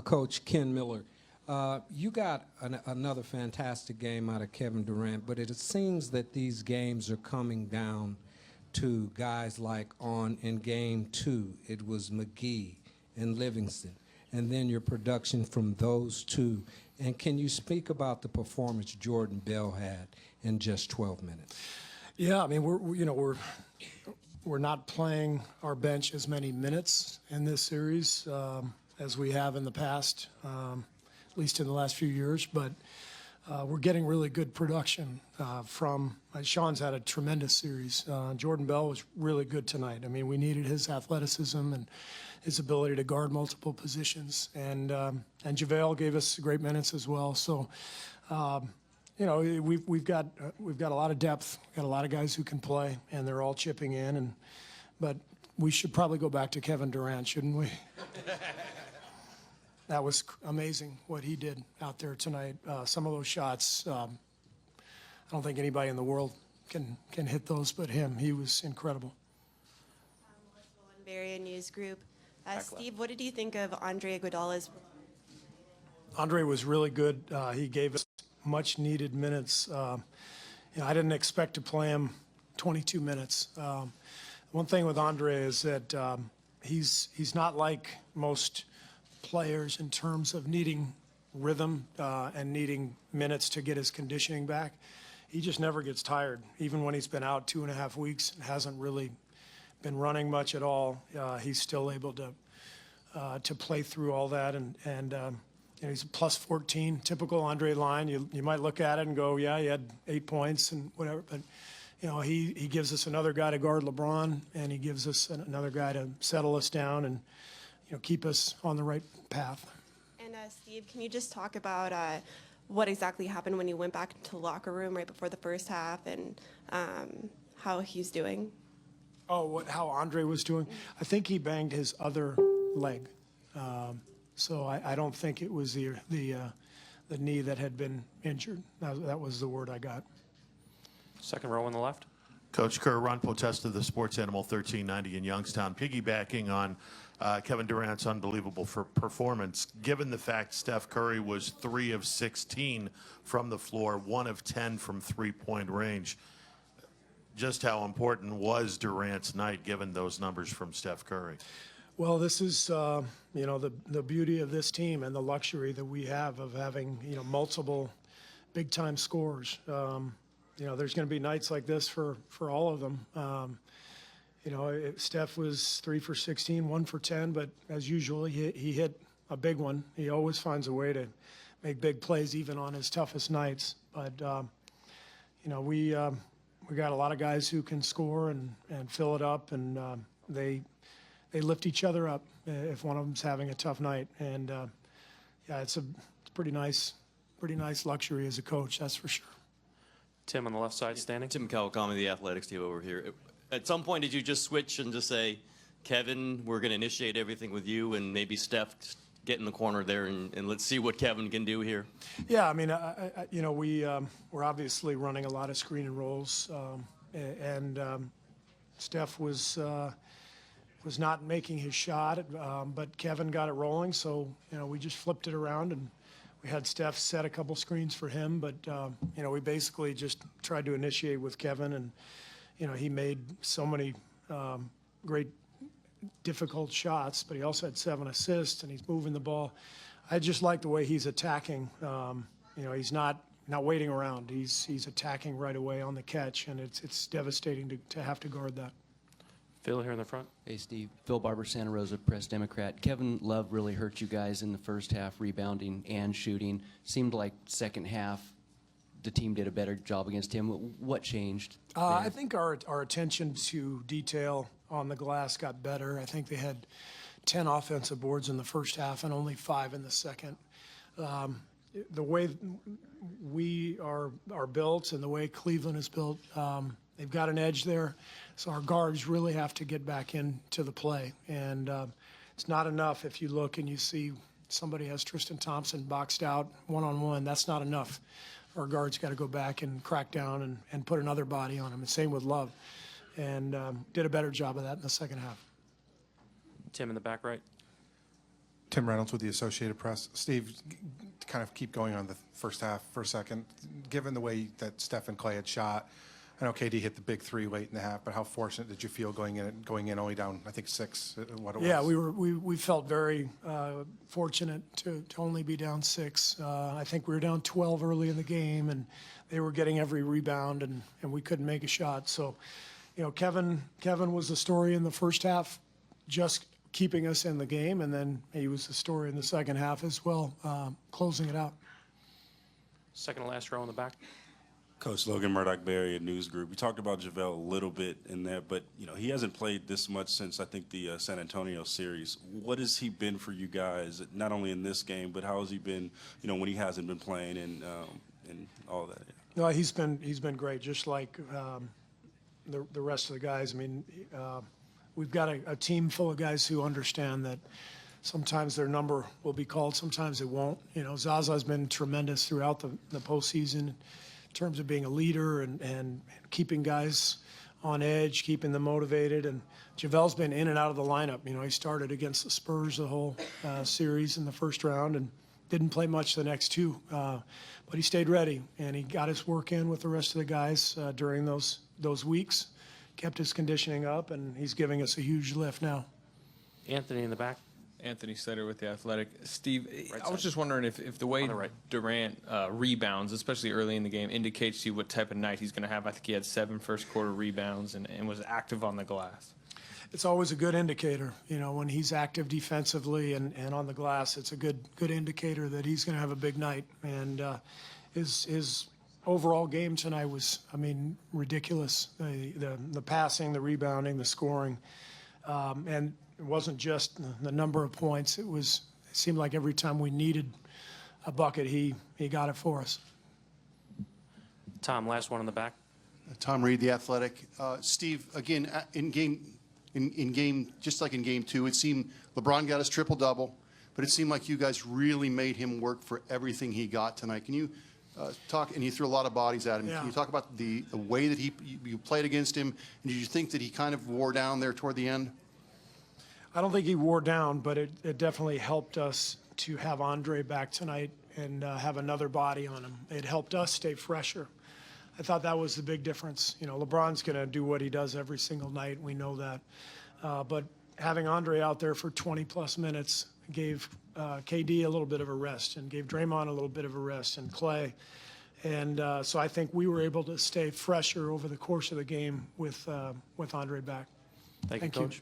Coach Ken Miller. You got another fantastic game out of Kevin Durant, but it seems that these games are coming down to guys like in Game 2, it was McGee and Livingston, and then your production from those two. And can you speak about the performance Jordan Bell had in just 12 minutes? Yeah, I mean, we're not playing our bench as many minutes in this series as we have in the past, at least in the last few years. But we're getting really good production from Sean's had a tremendous series. Jordan Bell was really good tonight. I mean, we needed his athleticism and his ability to guard multiple positions, and JaVale gave us great minutes as well. So. You know, we've got a lot of depth. We've got a lot of guys who can play, and they're all chipping in. But we should probably go back to Kevin Durant, shouldn't we? That was amazing what he did out there tonight. Some of those shots, I don't think anybody in the world can hit those but him. He was incredible. Melissa News Group. Steve, what did you think of Andre Iguodala's? Andre was really good. He gave us much needed minutes. You know, I didn't expect to play him 22 minutes. One thing with Andre is that he's not like most players in terms of needing rhythm and needing minutes to get his conditioning back. He just never gets tired. Even when he's been out 2.5 weeks and hasn't really been running much at all, he's still able to play through all that. And you know, he's a plus 14, typical Andre line. You might look at it and go, yeah, he had 8 points and whatever. But, you know, he gives us another guy to guard LeBron, and he gives us another guy to settle us down and, you know, keep us on the right path. And Steve, can you just talk about what exactly happened when you went back to the locker room right before the first half and how he's doing? Oh, how Andre was doing? I think he banged his other leg. So I don't think it was the knee that had been injured. That was the word I got. Second row on the left. Coach Kerr, Ron Potesta of the Sports Animal 1390 in Youngstown, piggybacking on Kevin Durant's unbelievable performance. Given the fact Steph Curry was 3 of 16 from the floor, 1 of 10 from three-point range, just how important was Durant's night given those numbers from Steph Curry? Well, this is, you know, the beauty of this team and the luxury that we have of having, you know, multiple big-time scorers. You know, there's going to be nights like this for all of them. You know, Steph was 3 for 16, 1 for 10, but as usual, he hit a big one. He always finds a way to make big plays even on his toughest nights. But, you know, we got a lot of guys who can score and fill it up, and they lift each other up if one of them's having a tough night. And yeah, it's pretty nice luxury as a coach, that's for sure. Tim on the left side standing. Tim Kawakami, the athletics team over here. At some point, did you just switch and just say, Kevin, we're going to initiate everything with you, and maybe Steph get in the corner there and let's see what Kevin can do here? Yeah, I mean, you know, we're obviously running a lot of screen and rolls, and Steph was not making his shot, but Kevin got it rolling. So, you know, we just flipped it around and we had Steph set a couple screens for him. But, you know, we basically just tried to initiate with Kevin. And, you know, he made so many great, difficult shots, but he also had 7 assists and he's moving the ball. I just like the way he's attacking. You know, he's not waiting around. He's attacking right away on the catch, and it's devastating to have to guard that. Phil here in the front. Hey, Steve. Phil Barber, Santa Rosa Press Democrat. Kevin Love really hurt you guys in the first half, rebounding and shooting. Seemed like second half the team did a better job against him. What changed? I think our attention to detail on the glass got better. I think they had 10 offensive boards in the first half and only 5 in the second. The way we are built and the way Cleveland is built, they've got an edge there. So our guards really have to get back into the play. And it's not enough if you look and you see somebody has Tristan Thompson boxed out one-on-one. That's not enough. Our guards got to go back and crack down and put another body on him. And same with Love. And did a better job of that in the second half. Tim in the back right. Tim Reynolds with the Associated Press. Steve, to kind of keep going on the first half for a second, given the way that Steph and Clay had shot, I know KD hit the big three late in the half, but how fortunate did you feel going in only down, I think, 6, what it was? Yeah, we felt very fortunate to only be down 6. I think we were down 12 early in the game, and they were getting every rebound, and we couldn't make a shot. So, you know, Kevin was the story in the first half, just keeping us in the game, and then he was the story in the second half as well, closing it out. Second to last row in the back. Coach Logan Murdoch-Berry at News Group. We talked about JaVale a little bit in there, but you know he hasn't played this much since I think the San Antonio series. What has he been for you guys, not only in this game, but how has he been, you know, when he hasn't been playing and all that? No, he's been great, just like the rest of the guys. I mean, we've got a team full of guys who understand that sometimes their number will be called, sometimes it won't. You know, Zaza's been tremendous throughout the postseason in terms of being a leader and keeping guys on edge, keeping them motivated. And JaVale's been in and out of the lineup. You know, he started against the Spurs the whole series in the first round and didn't play much the next 2. But he stayed ready, and he got his work in with the rest of the guys during those weeks, kept his conditioning up, and he's giving us a huge lift now. Anthony in the back. Anthony Slater with The Athletic. Steve, Right I was side. just wondering if the way On the right. Durant rebounds, especially early in the game, indicates to you what type of night he's going to have. I think he had 7 first-quarter rebounds and was active on the glass. It's always a good indicator, you know, when he's active defensively and on the glass. It's a good indicator that he's going to have a big night. And his overall game tonight was, I mean, ridiculous. The passing, the rebounding, the scoring, and it wasn't just the number of points. It seemed like every time we needed a bucket, he got it for us. Tom, last one in the back. Tom Reed, The Athletic. Steve, again, in game, just like in game 2, it seemed LeBron got his triple-double, but it seemed like you guys really made him work for everything he got tonight. Can you talk, and you threw a lot of bodies at him. Yeah. Can you talk about the way that you played against him, and did you think that he kind of wore down there toward the end? I don't think he wore down, but it definitely helped us to have Andre back tonight and have another body on him. It helped us stay fresher. I thought that was the big difference. You know, LeBron's going to do what he does every single night. We know that. But having Andre out there for 20-plus minutes gave KD a little bit of a rest and gave Draymond a little bit of a rest and Clay. And so I think we were able to stay fresher over the course of the game with Andre back. Thank you, Thank you. Coach.